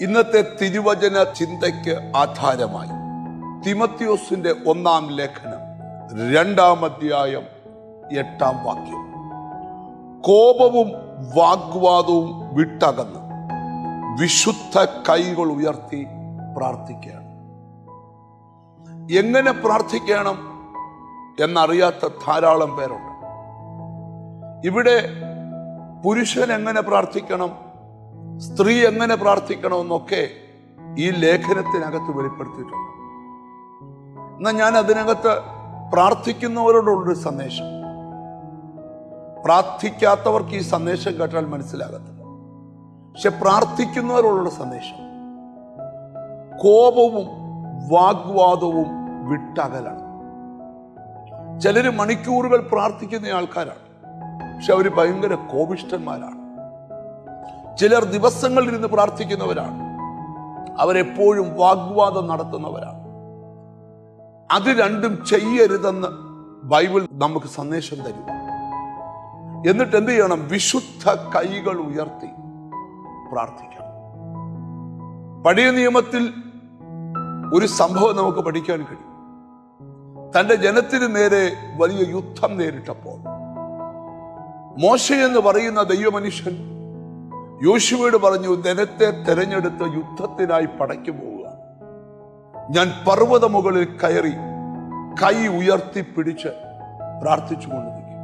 ഇന്നത്തെ തിരുവചന ചിന്തയ്ക്ക് ആധാരമായി തിമോഥെയോസിന്റെ 1-ാം ലേഖനം 2-ാം അധ്യായം 8-ാം വാക്യം. കോപവും വാഗ്വാദവും വിട്ടകന്ന് വിശുദ്ധ കൈകൾ ഉയർത്തി പ്രാർത്ഥിക്കണം. എങ്ങനെ പ്രാർത്ഥിക്കണം എന്നറിയാത്ത ധാരാളം പേരുണ്ട്. ഇവിടെ പുരുഷൻ എങ്ങനെ പ്രാർത്ഥിക്കണം, സ്ത്രീ എങ്ങനെ പ്രാർത്ഥിക്കണമെന്നൊക്കെ ഈ ലേഖനത്തിനകത്ത് വെളിപ്പെടുത്തിയിട്ടുണ്ട്. എന്നാൽ ഞാൻ അതിനകത്ത് പ്രാർത്ഥിക്കുന്നവരോടുള്ളൊരു സന്ദേശം, പ്രാർത്ഥിക്കാത്തവർക്ക് ഈ സന്ദേശം കേട്ടാൽ മനസ്സിലാകത്തില്ല. പക്ഷെ പ്രാർത്ഥിക്കുന്നവരോടുള്ള സന്ദേശം കോപവും വാഗ്വാദവും വിട്ടകലാണ്. ചിലര് മണിക്കൂറുകൾ പ്രാർത്ഥിക്കുന്ന ആൾക്കാരാണ്, പക്ഷെ അവർ ഭയങ്കര കോപിഷ്ഠന്മാരാണ്. ചിലർ ദിവസങ്ങളിൽ ഇരുന്ന് പ്രാർത്ഥിക്കുന്നവരാണ്, അവരെപ്പോഴും വാഗ്വാദം നടത്തുന്നവരാണ്. അത് രണ്ടും ചെയ്യരുതെന്ന് ബൈബിൾ നമുക്ക് സന്ദേശം തരും. എന്നിട്ട് എന്ത് ചെയ്യണം? വിശുദ്ധ കൈകൾ ഉയർത്തി പ്രാർത്ഥിക്കണം. പഴയ നിയമത്തിൽ ഒരു സംഭവം നമുക്ക് പഠിക്കാൻ കഴിയും. തന്റെ ജനത്തിന് നേരെ വലിയ യുദ്ധം നേരിട്ടപ്പോൾ മോശെ എന്ന് പറയുന്ന ദൈവമനുഷ്യൻ യോശുവയോട് പറഞ്ഞു, ജനത്തെ തെരഞ്ഞെടുത്ത് യുദ്ധത്തിനായി പടയ്ക്ക് പോവുക. ഞാൻ പർവ്വത മുകളിൽ കയറി കൈ ഉയർത്തിപ്പിടിച്ച് പ്രാർത്ഥിച്ചുകൊണ്ടിരിക്കും.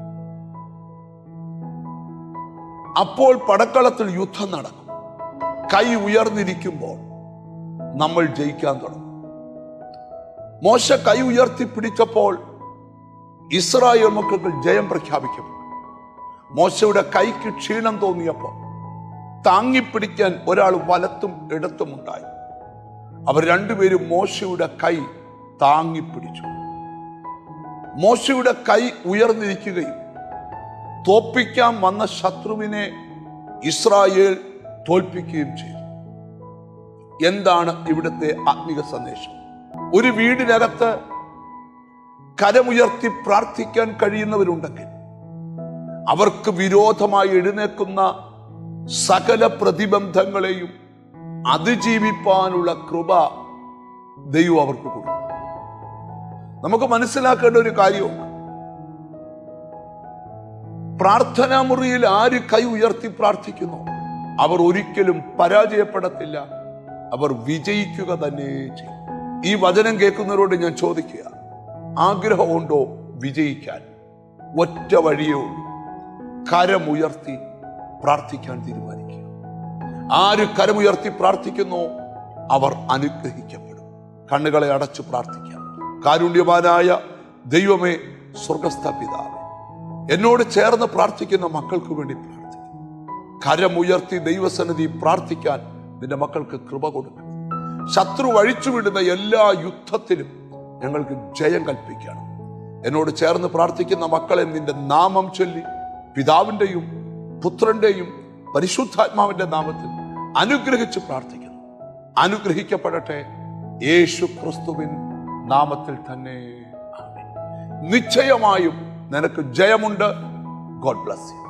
അപ്പോൾ പടക്കളത്തിൽ യുദ്ധം നടക്കും. കൈ ഉയർന്നിരിക്കുമ്പോൾ നമ്മൾ ജയിക്കാൻ തുടങ്ങും. മോശ കൈ ഉയർത്തിപ്പിടിച്ചപ്പോൾ ഇസ്രായേൽ മക്കൾക്ക് ജയം പ്രഖ്യാപിക്കും. മോശയുടെ കൈക്ക് ക്ഷീണം തോന്നിയപ്പോൾ താങ്ങിപ്പിടിക്കാൻ ഒരാൾ വലത്തും ഇടത്തും ഉണ്ടായി. അവർ രണ്ടുപേരും മോശയുടെ കൈ താങ്ങിപ്പിടിച്ചു. മോശയുടെ കൈ ഉയർന്നിരിക്കുകയും തോൽപ്പിക്കാൻ വന്ന ശത്രുവിനെ ഇസ്രായേൽ തോൽപ്പിക്കുകയും ചെയ്തു. എന്താണ് ഇവിടുത്തെ ആത്മീക സന്ദേശം? ഒരു വീടിനകത്ത് കരമുയർത്തി പ്രാർത്ഥിക്കാൻ കഴിയുന്നവരുണ്ടെങ്കിൽ അവർക്ക് വിരോധമായി എഴുന്നേൽക്കുന്ന സകല പ്രതിബന്ധങ്ങളെയും അതിജീവിപ്പാനുള്ള കൃപ ദൈവം അവർക്ക് കൊടുക്കും. നമുക്ക് മനസ്സിലാക്കേണ്ട ഒരു കാര്യമുണ്ട്. പ്രാർത്ഥനാ മുറിയിൽ ആര് കൈ ഉയർത്തി പ്രാർത്ഥിക്കുന്നു, അവർ ഒരിക്കലും പരാജയപ്പെടത്തില്ല, അവർ വിജയിക്കുക തന്നെ ചെയ്യും. ഈ വചനം കേൾക്കുന്നവരോട് ഞാൻ ചോദിക്കുക, ആഗ്രഹമുണ്ടോ വിജയിക്കാൻ? ഒറ്റ വഴിയേ ഉള്ളൂ, കരമുയർത്തി പ്രാർത്ഥിക്കാൻ തീരുമാനിക്കുക. ആര് കരമുയർത്തി പ്രാർത്ഥിക്കുന്നോ അവർ അനുഗ്രഹിക്കപ്പെടും. കണ്ണുകളെ അടച്ചു പ്രാർത്ഥിക്കാം. കാരുണ്യവാനായ ദൈവമേ, സ്വർഗസ്ഥ പിതാവേ, എന്നോട് ചേർന്ന് പ്രാർത്ഥിക്കുന്ന മക്കൾക്ക് വേണ്ടി പ്രാർത്ഥിക്കും. കരമുയർത്തി ദൈവസന്നിധി പ്രാർത്ഥിക്കാൻ നിന്റെ മക്കൾക്ക് കൃപ കൊടുക്കണം. ശത്രു അഴിച്ചുവിടുന്ന എല്ലാ യുദ്ധത്തിലും ഞങ്ങൾക്ക് ജയം കൽപ്പിക്കണം. എന്നോട് ചേർന്ന് പ്രാർത്ഥിക്കുന്ന മക്കളെ നിന്റെ നാമം ചൊല്ലി പിതാവിൻ്റെയും പുത്രന്റെയും പരിശുദ്ധാത്മാവിന്റെ നാമത്തിൽ അനുഗ്രഹിച്ച് പ്രാർത്ഥിക്കുന്നു. അനുഗ്രഹിക്കപ്പെടട്ടെ യേശു ക്രിസ്തുവിൻ നാമത്തിൽ തന്നെ. ആമേൻ. നിശ്ചയമായും നിനക്ക് ജയമുണ്ട്. God bless you.